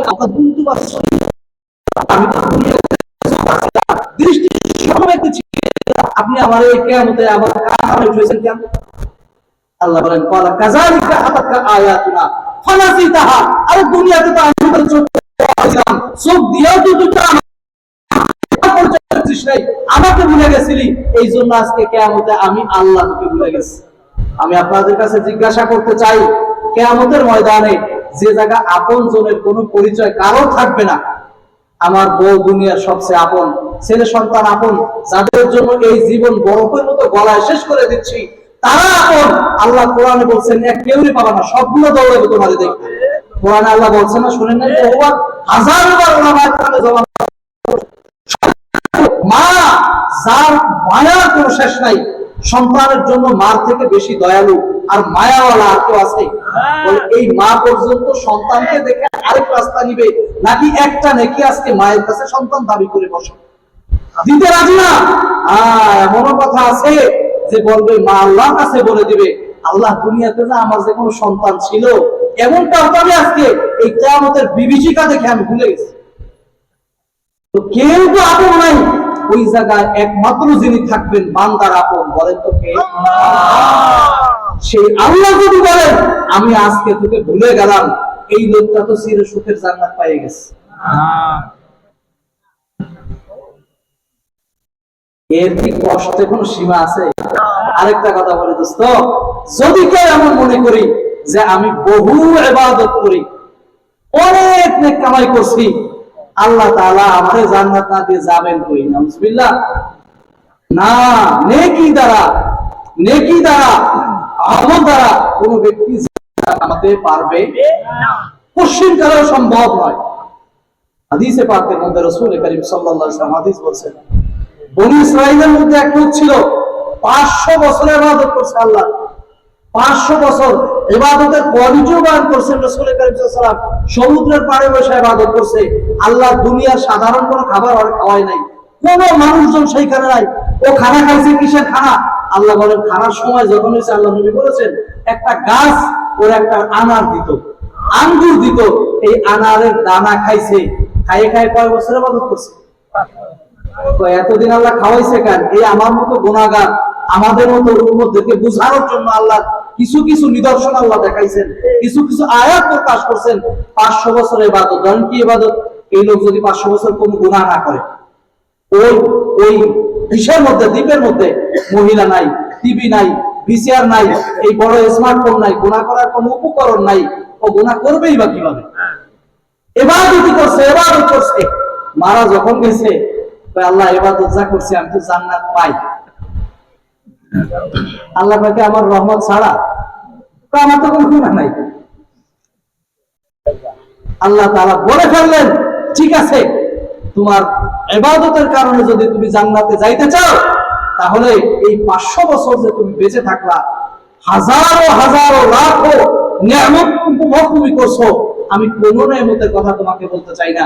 ফাকাদ কুনতু বাসীরা, আমি তো দুনিয়াতে দৃষ্টি সমবেত ছিলাম, আপনি আমার এই কিয়ামতে আবার কামে উঠেছেন কেন? আল্লাহ বলেন ক্বালা কাযালিকা আতাকা আয়াতুনা ফানাসিতাহা, আরে দুনিয়াতে তো আমি তো চোখ দিলাম, চোখ দিয়েও তো তুই আমাকে ভুলে গেছিলি, এই জন্য আজকে কিয়ামতে আমি আল্লাহ তোকে ভুলে গেছি। আমি আপনাদের কাছে জিজ্ঞাসা করতে চাই, কিয়ামতের ময়দানে যে জায়গা আপন জনের কোনো পরিচয় কারো থাকবে না, আমার বউ দুনিয়ার সবচেয়ে আপন, ছেলে সন্তান আপন, যাদের জন্য এই জীবন বরফের মতো গলায় শেষ করে দিচ্ছি, তারা আপন। আল্লাহ কোরআনে বলছেন এক কেউই পাবে না, সবগুলো দৌড়াবে তোমাদের দেখবে। কোরআনে আল্লাহ বলছেন না, শুনেন নাই? বহুবার হাজারবার ওলামায়ে কেরামে জবাব, মা যার মায়ার কোনো শেষ নাই, সন্তানের জন্য মার থেকে বেশি দয়ালু আর মায়াওয়ালা আর কেউ আছে? এই মা পর্যন্ত সন্তানকে দেখে আরেক রাস্তা নিবে নাকি একটা নেকি আজকে মায়ের কাছে সন্তান দাবি করে বসে দিতে রাজি না? এমনও কথা আছে যে বলবে মা আল্লাহর কাছে বলে দিবে, আল্লাহ দুনিয়াতে না আমার যে কোনো সন্তান ছিল, এমনটাও তো আমি আজকে এই কিয়ামতের বিভীষিকা দেখে আমি ভুলে গেছি। তো কেউ তো আপন নাই, ওই জায়গায় একমাত্র যিনি থাকবেন বান্দার আপন, বলেন তো কে? সেই আল্লাহ যদি বলেন আমি আজকে তোকে ভুলে গেলাম, এই লোকটা তো চির সুখের জান্নাত পেয়ে গেছে। এর কি কষ্টে কোনো সীমা আছে? আরেকটা কথা বলে দোস্ত, যদি কেউ এমন মনে করি যে আমি বহু ইবাদত করি, অনেক নেক কামাই করছি, আল্লাহ তাআলা আমারে জান্নাত না দিয়ে যাবেন কই? নাউজুবিল্লাহ। না, নেকি দ্বারা আমল দ্বারা কোনো ব্যক্তি জান্নাত কামাতে পারবে না, কোশ্চিন করা সম্ভব নয়। হাদিসে পাকের মধ্যে রাসূল করিম সাল্লাল্লাহু আলাইহি ওয়াসাল্লাম হাদিস বলেছেন, বনী ইসরাঈলের মধ্যে এক লোক ছিল 500 বছর ইবাদত করছে আল্লাহ, 500 বছর ইবাদতের কোয়ালিটিও বয়ান করছেন রাসূল করিম সাল্লাল্লাহু আলাইহি ওয়াসাল্লাম। সমুদ্রের পাড়ে বসে ইবাদত করছে, আল্লাহ দুনিয়ার সাধারণ কোনো খাবার আর খাওয়ায় নাই, কোনো মানুষজন সেইখানে নাই। ও খানা খাইছে, কিসের খানা? আল্লাহ বলেন খানার সময় যখন হয়েছে, আল্লাহ নবী বলেছেন একটা গাছ ওর একটা আনার দিত, আঙ্গুর দিত, এই আনারের দানা খাইছে, খাইয়ে খাইয়ে কয় বছর ইবাদত করছে? এতদিন আল্লাহ খাওয়াইছে কেন? এই আমার মতো গুনাহগার, আমাদের মতো উম্মতদেরকে বুঝানোর জন্য আল্লাহ কিছু কিছু নিদর্শন আল্লাহ দেখাইছেন, কিছু কিছু আয়াত প্রকাশ করছেন। 500 বছর ইবাদত, ধরেন কি ইবাদত? এই লোক যদি 500 বছর কোনো গুনাহ না করে, ওই দেশের মধ্যে, দ্বীপের মধ্যে মহিলা নাই, টিভি নাই, ভিসিআর নাই, এই বড় স্মার্টফোন নাই, গুনাহ করার কোনো উপকরণ নাই, ও গুনাহ করবেই বা কিভাবে? ইবাদত করছে, মারা যখন গেছে আল্লাহ ইবাদত যা করছে আমি তো জান্নাত পাই, আল্লাহ পাকে আমার রহমত ছাড়া তো আমার তো কোনো গুনাহ নাই। আল্লাহ তাআলা বলে ফেললেন ঠিক আছে, তোমার ইবাদতের কারণে যদি তুমি জান্নাতে যাইতে চাও, তাহলে এই 500 বছর যে তুমি বেঁচে থাকলা, হাজারো হাজারো লাখো নিয়ামত উপভোগ তুমি করছো, আমি কোন নিয়ামতের কথা তোমাকে বলতে চাই না,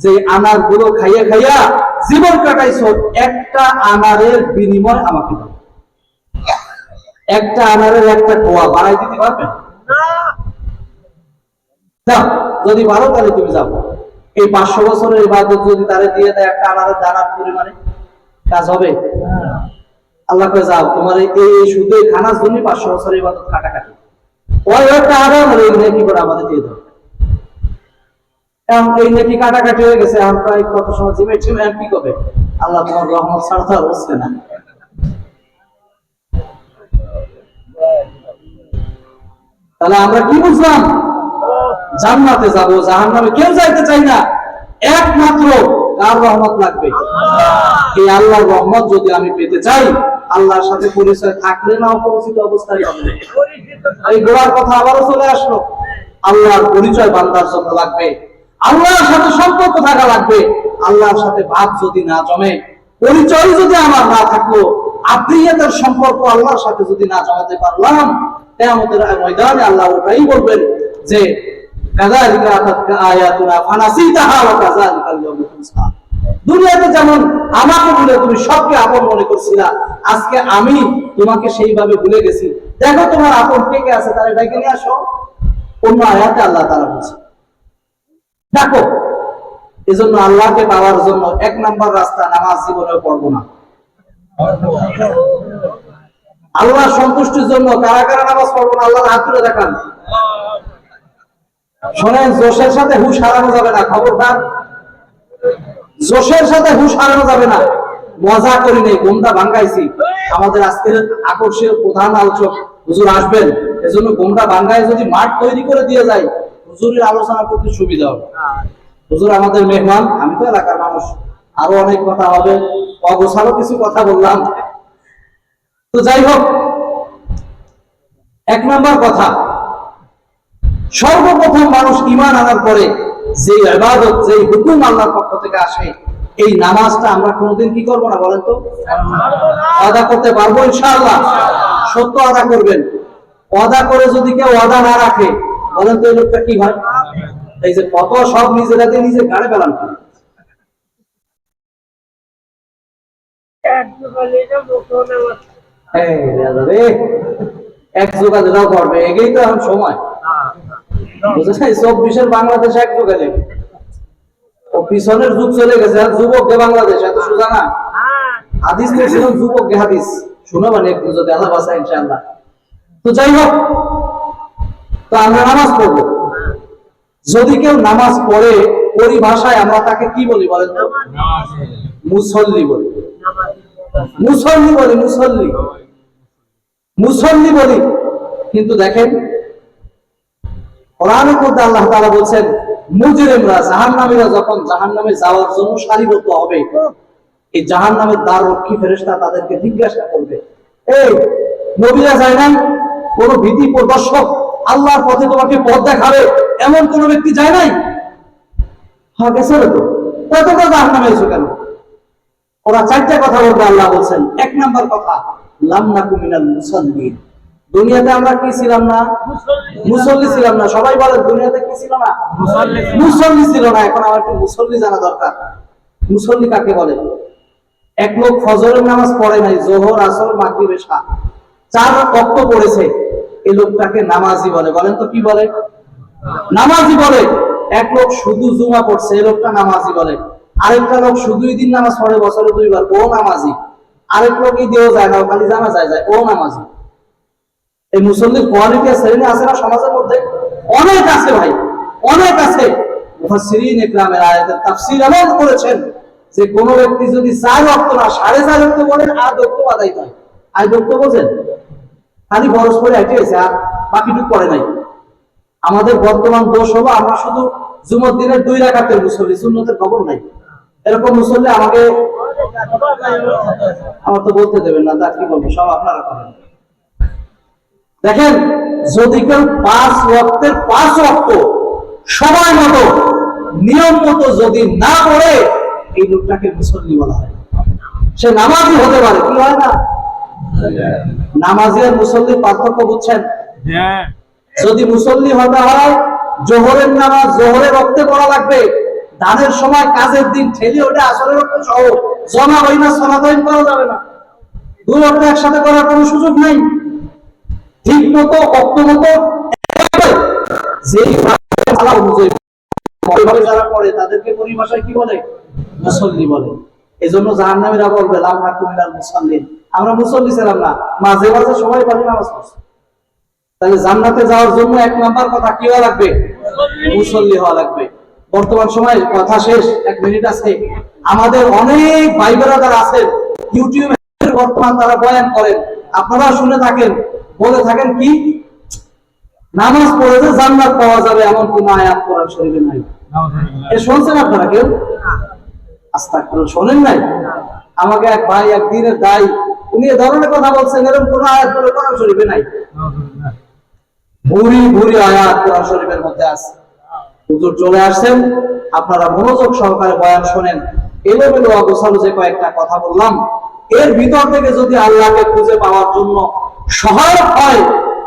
যে আনার গুলো খাইয়া খাইয়া জীবন কাটাইছো, একটা আনারের বিনিময় আমাকে দাও। একটা আনারের একটা কোয়া বাড়াই দিতে পারবে না? যদি পারো তাহলে তুমি যাও। এই 500 বছরের ইবাদত যদি তারে দিয়ে দেয় একটা আনারের দানার পরিমাণে, কাজ হবে? আল্লাহ কয়ে যাও, তোমার এই শুধু এই খানার জন্য 500 বছরের ইবাদত কাটাকাটি, ওই একটা আনার এই নেকি করে আমাদের দিয়ে দাও। এখন এই নেকি কাটাকাটি হয়ে গেছে, এখন প্রায় কত সময় জিমে কি করবে? আল্লাহ তোমার রহমত ছাড়া তো আর হচ্ছে না। তাহলে আমরা কি বুঝলাম? জান্নাতে যাব, জাহান্নামে কেউ যাইতে চাই না, একমাত্র কার রহমত লাগবে? এই আল্লাহর রহমত যদি আমি পেতে চাই, আল্লাহর সাথে পরিচয় থাকলে না অপরিচিত অবস্থায় হবে। এই গোড়ার কথা আবারও চলে আসলো, আল্লাহর পরিচয় বান্দার জন্য লাগবে, আল্লাহর সাথে সম্পর্ক থাকা লাগবে। আল্লাহর সাথে ভাব যদি না জমে, পরিচয় যদি আমার না থাকলো, আত্মীয়তার সম্পর্ক আল্লাহর সাথে যদি না জমাতে পারলাম, কিয়ামতের ময়দানে আল্লাহ ওটাই বলবেন যে কাযালিকা আতাতকা আয়াতুনা ফানাসিতাহা ওয়া কাযালিকাল ইয়াওমা তুনসা। দুনিয়াতে যেমন আমাকে ভুলে তুমি সবকে আপন মনে করছিলা, আজকে আমি তোমাকে সেইভাবে ভুলে গেছি, দেখো তোমার আপন কে কে আছে, তারা ডেকে নিয়ে আসো। অন্য আয়াতে আল্লাহ তাআলা বলছে দেখো। এজন্য আল্লাহকে পাওয়ার জন্য এক নাম্বার রাস্তা নামাজ জীবনেও পড়বো না। আল্লাহ সন্তুষ্টির জন্য কারা কারা নামাজ পড়বো না, আল্লাহর হাত তুলে দেখান। শোনেন, জোশের সাথে হুশ হারানো যাবে না, খবরদার। জোশের সাথে হুশ হারানো যাবে না। মজা করি নেই, ঘুমটা ভাঙ্গাইছি। আমাদের আজকের আকর্ষণীয় প্রধান আলোচক হুজুর আসবেন, এজন্য ঘুমটা ভাঙ্গায় যদি মাঠ তৈরি করে দিয়ে যায়, হুজুরের আলোচনা করতে সুবিধা হবে। হুজুর আমাদের মেহমান, আমি তো এলাকার মানুষ, আরো অনেক কথা হবে, অগোছালো কিছু কথা বললাম। তো যাই হোক, এক নাম্বার কথা, সর্বপ্রথম মানুষ ঈমান আনার পরে যে ইবাদত, যে হুকুম আল্লাহর পক্ষ থেকে আসে, এই নামাজটা আমরা কোনোদিন কি করবো না বলেন তো? আদা করতে পারবো ইনশাআল্লাহ। সত্য আদা করবেন। আদা করে যদি কেউ আদা না রাখে, বলেন তো এই লোকটা কি হয়? এই যে কত সব নিজেরাতে নিজে গাড়ে পেলাম। এক যোগাযোগ করবে, এগেই তো এখন সময়। 24-এর বাংলাদেশ এক যোগালে, ও পিছনের যুগ চলে গেছে। যুবককে বাংলাদেশ এত সোজা না। হাদিস পড়ছিলাম, যুবককে হাদিস শোনাবেন একটু যদি আল্লাহ বাঁচায় ইনশাআল্লাহ। তো যাই হোক, তো আমরা নামাজ পড়বো। যদি কেউ নামাজ পড়ে, পরিভাষায় আমরা তাকে কি বলি বলেন তো? মুসল্লি বলি। মুসল্লি বলি, মুসল্লি মুসল্লি বলি। কিন্তু দেখেন, কোরআনের মধ্যে আল্লাহ তাআলা বলছেন, মুজরিমরা, জাহান্নামীরা যখন জাহান্নামে যাওয়ার জন্য সারিবদ্ধ হবে, এই জাহান্নামের দ্বার রক্ষী ফেরেশতা তাদেরকে জিজ্ঞাসা করবে, এই নবীরা যায় নাই? কোন ভীতি প্রদর্শক আল্লাহর পথে তোমাকে পথ দেখাবে এমন কোন ব্যক্তি যায় নাই? হ্যাঁ গেছে তো, তোমরা জাহান্নামে এসো কেন? ওরা চারটা কথা বলবে। আল্লাহ বলছেন, এক নাম্বার কথা, লাম নাকু মিনাল মুসাল্লিন। দুনিয়াতে আমরা কি ছিলাম না? মুসল্লি ছিলাম না। সবাই বলেন, দুনিয়াতে কি ছিল না? মুসল্লি ছিল না। এখন আমার একটু মুসল্লি জানা দরকার। মুসল্লি কাকে বলে? এক লোক ফজরের নামাজ পড়ে নাই, যোহর, আসর, মাগরিব, এশা 4 ওয়াক্ত পড়েছে, এই লোকটাকে নামাজি বলে। বলেন তো কি বলে? নামাজি বলে। এক লোক শুধু জুমা পড়ছে, এই লোকটা নামাজি বলে। আরেকটা লোক শুধু ঈদের নামাজ পড়ে বছরে 2 বার, ও নামাজি। আরেক লোক ঈদেও যায় না, খালি জানাজায় যায়, ও নামাজি। এই মুসল্লির কোয়ালিটি আর শ্রেণী আছে না সমাজের মধ্যে? অনেক আছে ভাই, অনেক আছে। মুফাসসিরিন ইকরামের আয়াতের তাফসীর এমন করেছেন যে কোন ব্যক্তি যদি 4 ওয়াক্ত না 4.5 ওয়াক্ত বলেন, আর ওয়াক্ত আদায় হয়। আর ওয়াক্ত বোঝেন, খালি ফরজ পড়ে হেঁটে এসে, আর বাকিটুকু পড়ে নাই। আমাদের বর্তমান দোষ হলো, আমরা শুধু জুমার দিনের 2 রাকাতের মুসল্লি, সুন্নতের খবর নাই। এরকম মুসল্লি আমাকে, আমার তো বলতে দেবেন না, তা কি বলবো, সব আপনারা করেন। দেখেন, যদি কেউ 5 ওয়াক্তের 5 ওয়াক্ত সময় মতো, নিয়ম মতো যদি না পড়ে, এই লোকটাকে মুসল্লি বলা হয়। সে নামাজি হতে পারে, কি হয় না? নামাজি আর মুসল্লির পার্থক্য বুঝছেন? যদি মুসল্লি হতে হয়, জোহরের নামাজ জোহরের রক্তে পড়া লাগবে। দানের সময়, কাজের দিন ঠেলে ওটা আসরের রক্তে সহ জমা হয় না, সলাতইন করা যাবে না। 2 রক্ত একসাথে করার কোনো সুযোগ নাই। ঠিক মতো, অক্ত মতো, যারা পড়ে তাদেরকে পরিভাষায় কি বলে? মুসল্লি বলে। এই জন্য জাহান্নামীরা বলবে, লাম নাকু মিনাল মুসাল্লিন। আমরা মুসল্লি ছিলাম না, মাঝে মাঝে সময় পালি নামাজ পড়ছি। তাহলে জান্নাতে যাওয়ার জন্য 1 নাম্বার কথা কি হওয়া লাগবে? মুসল্লি হওয়া লাগবে। বর্তমান সময়, কথা শেষ, 1 মিনিট আছে। আমাদের অনেক ভাই ব্রাদার আছেন ইউটিউবে, বর্তমান তারা বয়ান করেন, আপনারা শুনে থাকেন, বলে থাকেন কি, নামাজ পড়ে যে জান্নাত পাওয়া যাবে এমন কোন আয়াত কোরআন শরীফে নাই। এ শুনছেন আপনারা কেউ? আস্তাগফিরুল্লাহ, শোনেন নাই? আমাকে এক ভাই, এক দিনের দায়ী, উনি এ ধরনের কথা বলছেন, এরকম কোন আয়াত কোরআন শরীফে নাই। ভুরি ভুরি আয়াত কোরআন শরীফের মধ্যে আছে। হুজুর চলে আসছেন, আপনারা মনোযোগ সহকারে বয়ান শোনেন। এলোমেলো অগোছালো যে কয়েকটা কথা বললাম, এর ভিতর থেকে যদি আল্লাহকে খুঁজে পাওয়ার জন্য সহায়ক হয়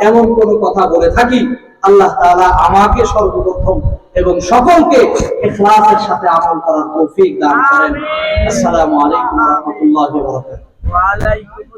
এমন কোন কথা বলে থাকি, আল্লাহ তাআলা আমাকে সর্বপ্রথম এবং সকলকে ইখলাসের সাথে আমল করার তৌফিক দান করেন। আসসালামু আলাইকুম ওয়া রাহমাতুল্লাহি ওয়া বারাকাতুহু।